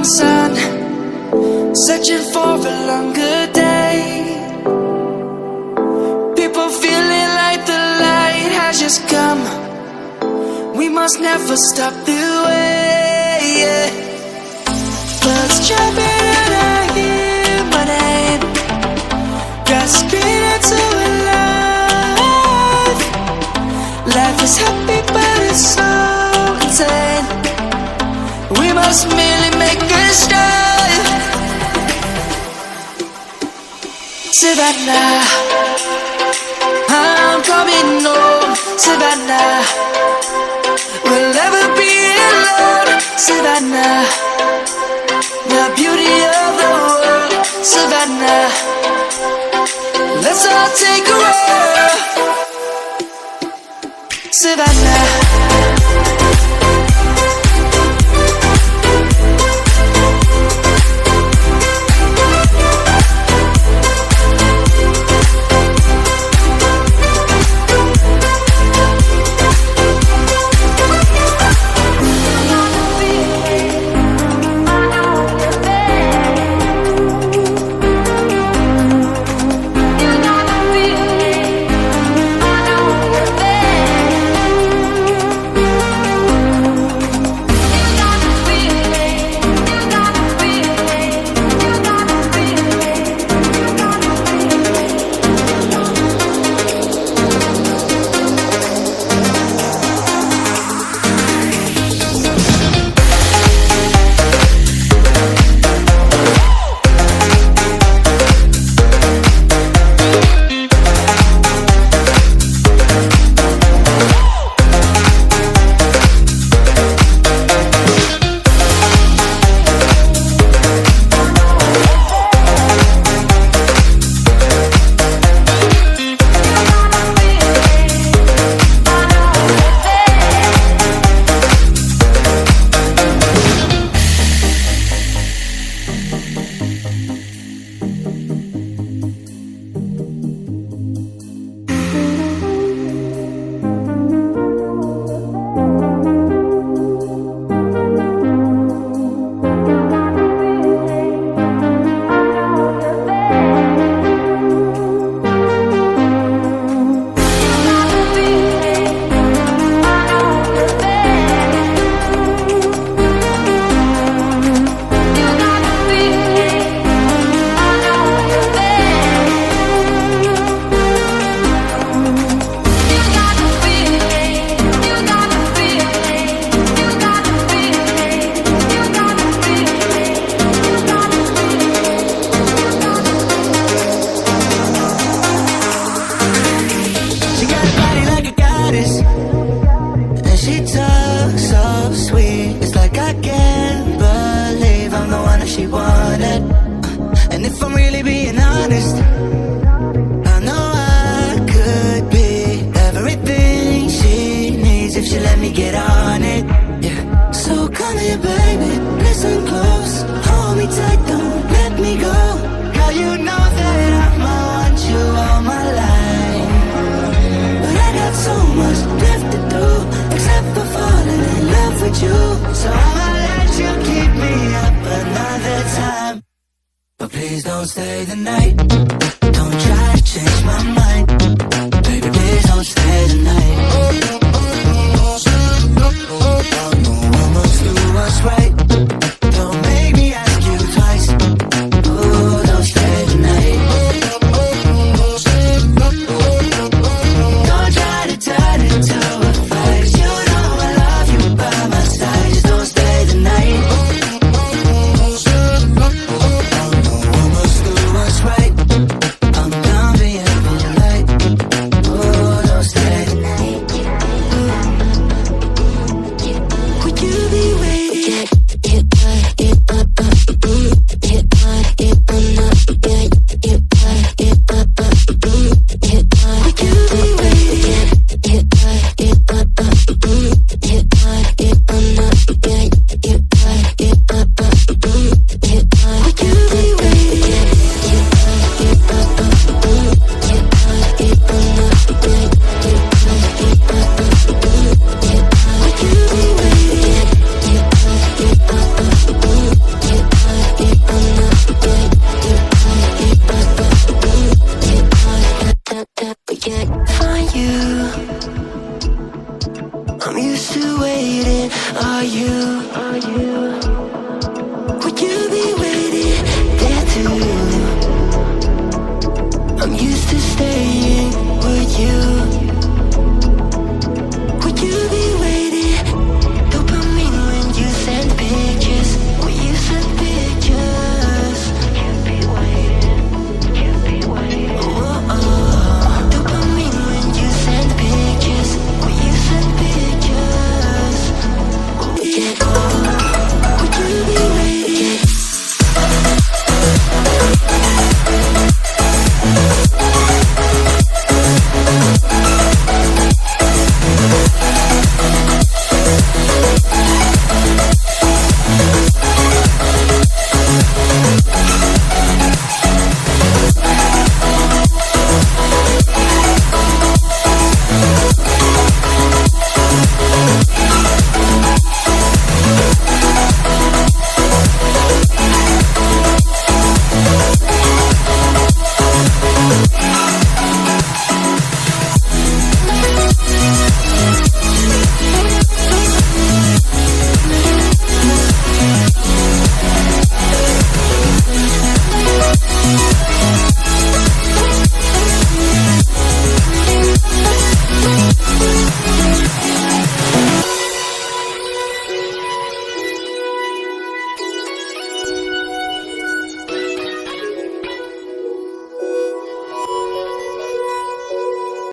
morning sun, searching for a longer day. People feeling like the light has just come. We must never stop the way, yeah. Birds jumping and I hear my name, grasping into a life. Life is happy but it's so insane. We must merely make a start. Savannah, I'm coming home. Savannah, we'll never be alone. Savannah, the beauty of the world. Savannah, let's all take a walk. Savannah, she wanted. And if I'm really being honest, I know I could be everything she needs if she let me get on it, yeah. So come here, baby, listen close, hold me tight, don't let me go. Girl, you know that I'ma want you all my life, but I got so much left to do, except for falling in love with you. So I'ma let you keep me up another time, but please don't stay the night. Don't try to change my mind, baby, please don't stay the night. I must do what's right, don't make me ask you twice. Oh, don't stay the night. Don't try to turn it to a fight, you know I love you by my side. Just don't stay the night. I must do what's right. Are you? Would you be waiting there too? I'm used to staying with you.